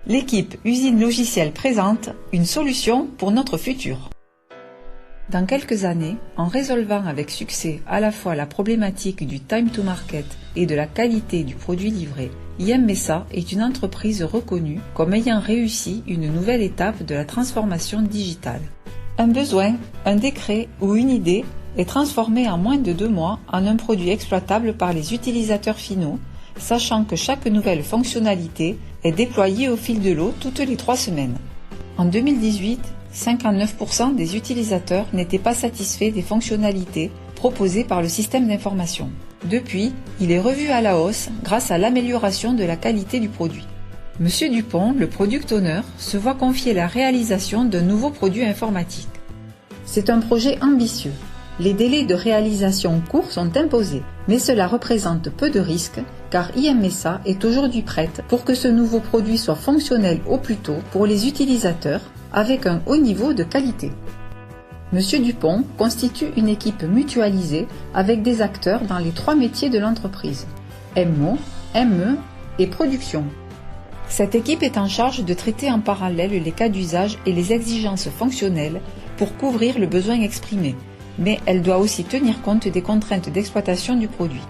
l'équipe Usine Logicielle présente une solution pour notre futur. Dans quelques années, en résolvant avec succès à la fois la problématique du time to market et de la qualité du produit livré, IMSA est une entreprise reconnue comme ayant réussi une nouvelle étape de la transformation digitale. Un besoin, un décret ou une idée est transformé en moins de 2 mois en un produit exploitable par les utilisateurs finaux, sachant que chaque nouvelle fonctionnalité est déployée au fil de l'eau toutes les 3 semaines. En 2018, 59% des utilisateurs n'étaient pas satisfaits des fonctionnalités proposées par le système d'information. Depuis, il est revu à la hausse grâce à l'amélioration de la qualité du produit. Monsieur Dupont, le Product Owner, se voit confier la réalisation d'un nouveau produit informatique. C'est un projet ambitieux. Les délais de réalisation courts sont imposés, mais cela représente peu de risques car IMSA est aujourd'hui prête pour que ce nouveau produit soit fonctionnel au plus tôt pour les utilisateurs avec un haut niveau de qualité. Monsieur Dupont constitue une équipe mutualisée avec des acteurs dans les 3 métiers de l'entreprise, MO, ME et production. Cette équipe est en charge de traiter en parallèle les cas d'usage et les exigences fonctionnelles pour couvrir le besoin exprimé, mais elle doit aussi tenir compte des contraintes d'exploitation du produit.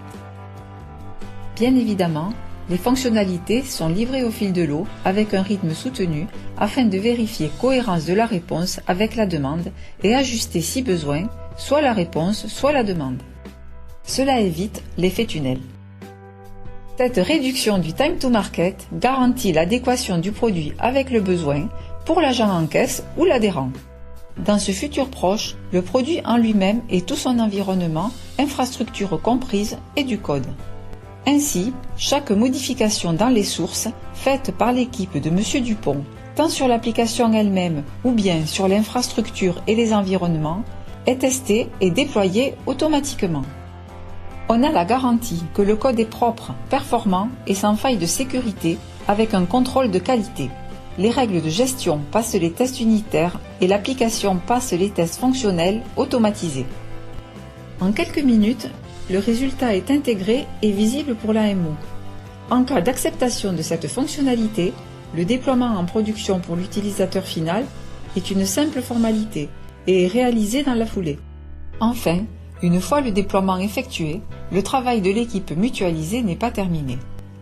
Bien évidemment, les fonctionnalités sont livrées au fil de l'eau avec un rythme soutenu afin de vérifier cohérence de la réponse avec la demande et ajuster si besoin, soit la réponse, soit la demande. Cela évite l'effet tunnel. Cette réduction du time to market garantit l'adéquation du produit avec le besoin pour l'agent en caisse ou l'adhérent. Dans ce futur proche, le produit en lui-même et tout son environnement, infrastructure comprise et du code. Ainsi, chaque modification dans les sources, faite par l'équipe de Monsieur Dupont, tant sur l'application elle-même ou bien sur l'infrastructure et les environnements, est testée et déployée automatiquement. On a la garantie que le code est propre, performant et sans faille de sécurité avec un contrôle de qualité. Les règles de gestion passent les tests unitaires et l'application passe les tests fonctionnels automatisés. En quelques minutes, le résultat est intégré et visible pour l'AMO. En cas d'acceptation de cette fonctionnalité, le déploiement en production pour l'utilisateur final est une simple formalité et est réalisé dans la foulée. Enfin, une fois le déploiement effectué, le travail de l'équipe mutualisée n'est pas terminé.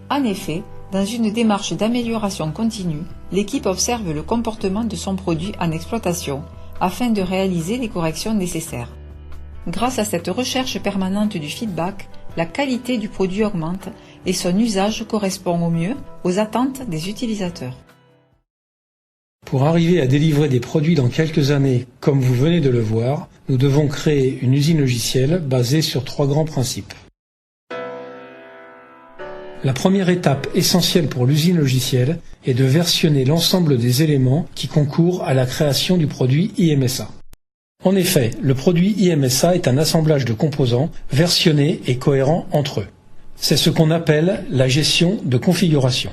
En effet, dans une démarche d'amélioration continue, l'équipe observe le comportement de son produit en exploitation afin de réaliser les corrections nécessaires. Grâce à cette recherche permanente du feedback, la qualité du produit augmente et son usage correspond au mieux aux attentes des utilisateurs. Pour arriver à délivrer des produits dans quelques années, comme vous venez de le voir, nous devons créer une usine logicielle basée sur 3 grands principes. La première étape essentielle pour l'usine logicielle est de versionner l'ensemble des éléments qui concourent à la création du produit IMSA. En effet, le produit IMSA est un assemblage de composants versionnés et cohérents entre eux. C'est ce qu'on appelle la gestion de configuration.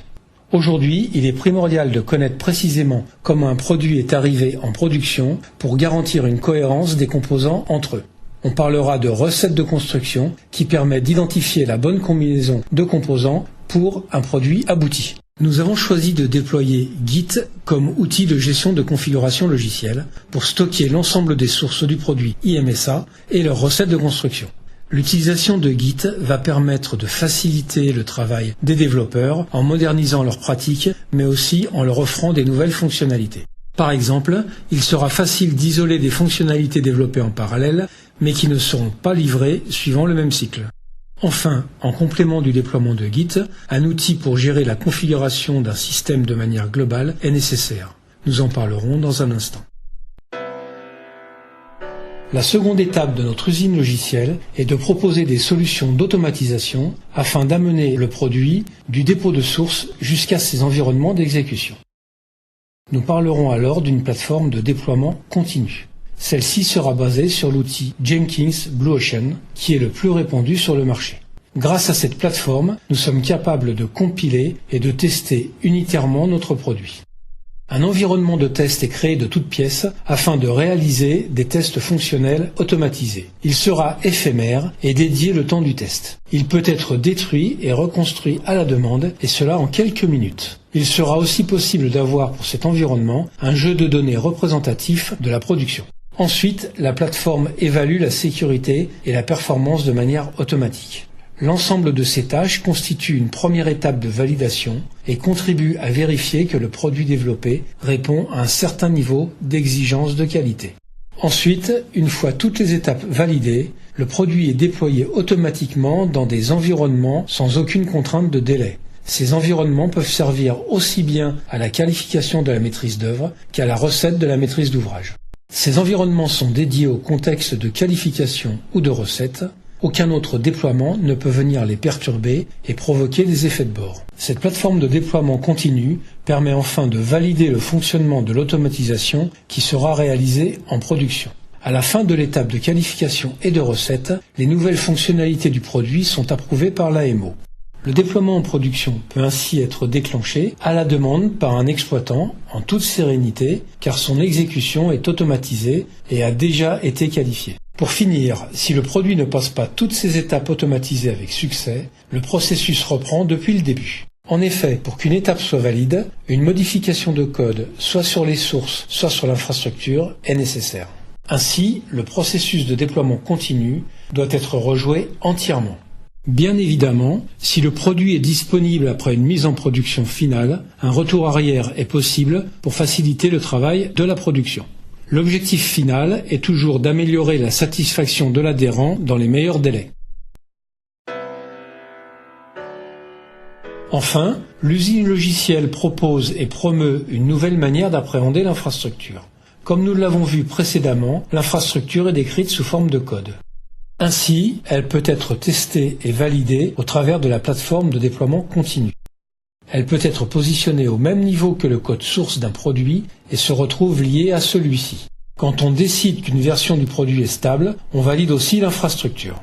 Aujourd'hui, il est primordial de connaître précisément comment un produit est arrivé en production pour garantir une cohérence des composants entre eux. On parlera de recette de construction qui permet d'identifier la bonne combinaison de composants pour un produit abouti. Nous avons choisi de déployer Git comme outil de gestion de configuration logicielle pour stocker l'ensemble des sources du produit IMSA et leurs recettes de construction. L'utilisation de Git va permettre de faciliter le travail des développeurs en modernisant leurs pratiques, mais aussi en leur offrant des nouvelles fonctionnalités. Par exemple, il sera facile d'isoler des fonctionnalités développées en parallèle, mais qui ne seront pas livrées suivant le même cycle. Enfin, en complément du déploiement de Git, un outil pour gérer la configuration d'un système de manière globale est nécessaire. Nous en parlerons dans un instant. La seconde étape de notre usine logicielle est de proposer des solutions d'automatisation afin d'amener le produit du dépôt de source jusqu'à ses environnements d'exécution. Nous parlerons alors d'une plateforme de déploiement continu. Celle-ci sera basée sur l'outil Jenkins Blue Ocean, qui est le plus répandu sur le marché. Grâce à cette plateforme, nous sommes capables de compiler et de tester unitairement notre produit. Un environnement de test est créé de toutes pièces afin de réaliser des tests fonctionnels automatisés. Il sera éphémère et dédié le temps du test. Il peut être détruit et reconstruit à la demande, et cela en quelques minutes. Il sera aussi possible d'avoir pour cet environnement un jeu de données représentatif de la production. Ensuite, la plateforme évalue la sécurité et la performance de manière automatique. L'ensemble de ces tâches constitue une première étape de validation et contribue à vérifier que le produit développé répond à un certain niveau d'exigence de qualité. Ensuite, une fois toutes les étapes validées, le produit est déployé automatiquement dans des environnements sans aucune contrainte de délai. Ces environnements peuvent servir aussi bien à la qualification de la maîtrise d'œuvre qu'à la recette de la maîtrise d'ouvrage. Ces environnements sont dédiés au contexte de qualification ou de recette. Aucun autre déploiement ne peut venir les perturber et provoquer des effets de bord. Cette plateforme de déploiement continu permet enfin de valider le fonctionnement de l'automatisation qui sera réalisée en production. À la fin de l'étape de qualification et de recette, les nouvelles fonctionnalités du produit sont approuvées par l'AMO. Le déploiement en production peut ainsi être déclenché à la demande par un exploitant en toute sérénité car son exécution est automatisée et a déjà été qualifiée. Pour finir, si le produit ne passe pas toutes ces étapes automatisées avec succès, le processus reprend depuis le début. En effet, pour qu'une étape soit valide, une modification de code, soit sur les sources, soit sur l'infrastructure, est nécessaire. Ainsi, le processus de déploiement continu doit être rejoué entièrement. Bien évidemment, si le produit est disponible après une mise en production finale, un retour arrière est possible pour faciliter le travail de la production. L'objectif final est toujours d'améliorer la satisfaction de l'adhérent dans les meilleurs délais. Enfin, l'usine logicielle propose et promeut une nouvelle manière d'appréhender l'infrastructure. Comme nous l'avons vu précédemment, l'infrastructure est décrite sous forme de code. Ainsi, elle peut être testée et validée au travers de la plateforme de déploiement continu. Elle peut être positionnée au même niveau que le code source d'un produit et se retrouve liée à celui-ci. Quand on décide qu'une version du produit est stable, on valide aussi l'infrastructure.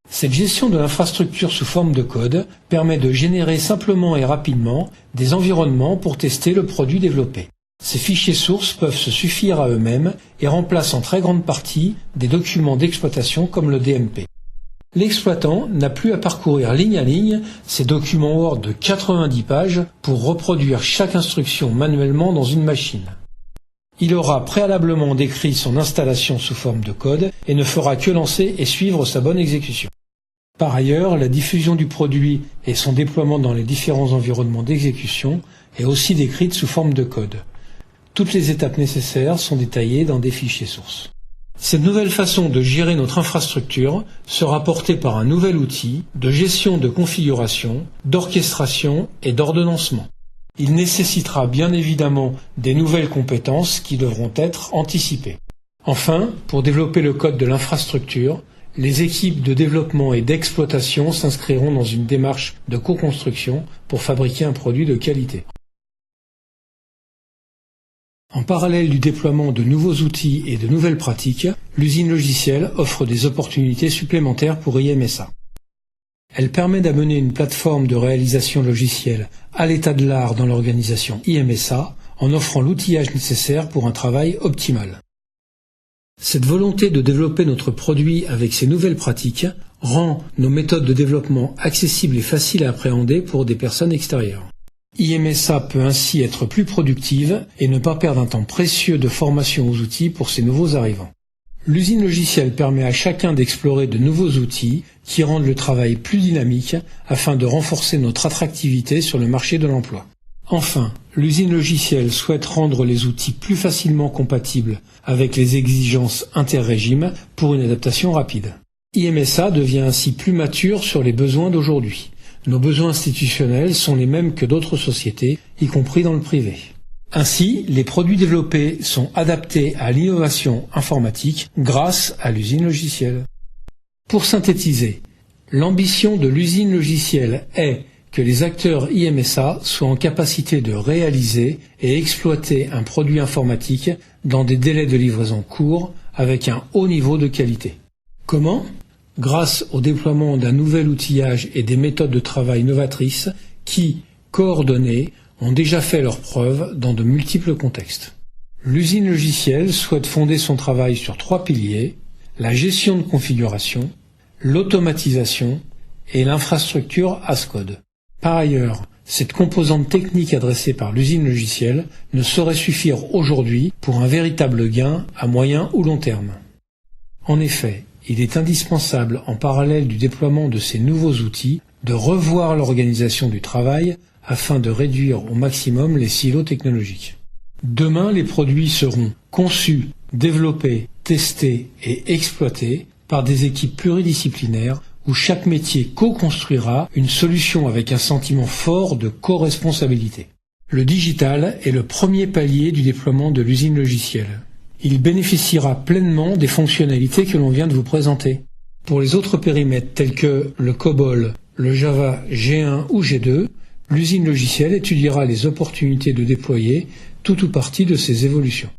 Cette gestion de l'infrastructure sous forme de code permet de générer simplement et rapidement des environnements pour tester le produit développé. Ces fichiers sources peuvent se suffire à eux-mêmes et remplacent en très grande partie des documents d'exploitation comme le DMP. L'exploitant n'a plus à parcourir ligne à ligne ces documents Word de 90 pages pour reproduire chaque instruction manuellement dans une machine. Il aura préalablement décrit son installation sous forme de code et ne fera que lancer et suivre sa bonne exécution. Par ailleurs, la diffusion du produit et son déploiement dans les différents environnements d'exécution est aussi décrite sous forme de code. Toutes les étapes nécessaires sont détaillées dans des fichiers sources. Cette nouvelle façon de gérer notre infrastructure sera portée par un nouvel outil de gestion de configuration, d'orchestration et d'ordonnancement. Il nécessitera bien évidemment des nouvelles compétences qui devront être anticipées. Enfin, pour développer le code de l'infrastructure, les équipes de développement et d'exploitation s'inscriront dans une démarche de co-construction pour fabriquer un produit de qualité. En parallèle du déploiement de nouveaux outils et de nouvelles pratiques, l'usine logicielle offre des opportunités supplémentaires pour IMSA. Elle permet d'amener une plateforme de réalisation logicielle à l'état de l'art dans l'organisation IMSA en offrant l'outillage nécessaire pour un travail optimal. Cette volonté de développer notre produit avec ces nouvelles pratiques rend nos méthodes de développement accessibles et faciles à appréhender pour des personnes extérieures. IMSA peut ainsi être plus productive et ne pas perdre un temps précieux de formation aux outils pour ces nouveaux arrivants. L'usine logicielle permet à chacun d'explorer de nouveaux outils qui rendent le travail plus dynamique afin de renforcer notre attractivité sur le marché de l'emploi. Enfin, l'usine logicielle souhaite rendre les outils plus facilement compatibles avec les exigences interrégimes pour une adaptation rapide. IMSA devient ainsi plus mature sur les besoins d'aujourd'hui. Nos besoins institutionnels sont les mêmes que d'autres sociétés, y compris dans le privé. Ainsi, les produits développés sont adaptés à l'innovation informatique grâce à l'usine logicielle. Pour synthétiser, l'ambition de l'usine logicielle est que les acteurs IMSA soient en capacité de réaliser et exploiter un produit informatique dans des délais de livraison courts avec un haut niveau de qualité. Comment ? Grâce au déploiement d'un nouvel outillage et des méthodes de travail novatrices qui, coordonnées, ont déjà fait leurs preuves dans de multiples contextes. L'usine logicielle souhaite fonder son travail sur 3 piliers, la gestion de configuration, l'automatisation et l'infrastructure as-code. Par ailleurs, cette composante technique adressée par l'usine logicielle ne saurait suffire aujourd'hui pour un véritable gain à moyen ou long terme. En effet, il est indispensable, en parallèle du déploiement de ces nouveaux outils, de revoir l'organisation du travail afin de réduire au maximum les silos technologiques. Demain, les produits seront conçus, développés, testés et exploités par des équipes pluridisciplinaires où chaque métier co-construira une solution avec un sentiment fort de co-responsabilité. Le digital est le premier palier du déploiement de l'usine logicielle. Il bénéficiera pleinement des fonctionnalités que l'on vient de vous présenter. Pour les autres périmètres tels que le COBOL, le Java G1 ou G2, l'usine logicielle étudiera les opportunités de déployer tout ou partie de ces évolutions.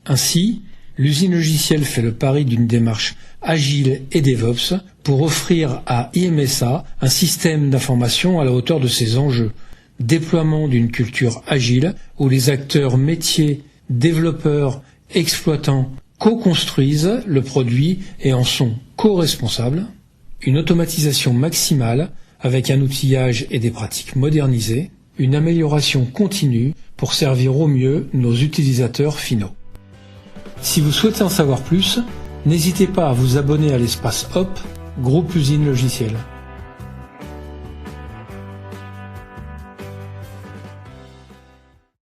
Ainsi, l'usine logicielle fait le pari d'une démarche agile et DevOps pour offrir à IMSA un système d'information à la hauteur de ses enjeux. Déploiement d'une culture agile où les acteurs métiers, développeurs, exploitants co-construisent le produit et en sont co-responsables. Une automatisation maximale avec un outillage et des pratiques modernisées. Une amélioration continue pour servir au mieux nos utilisateurs finaux. Si vous souhaitez en savoir plus, n'hésitez pas à vous abonner à l'espace HOP, Groupe Usine Logicielle.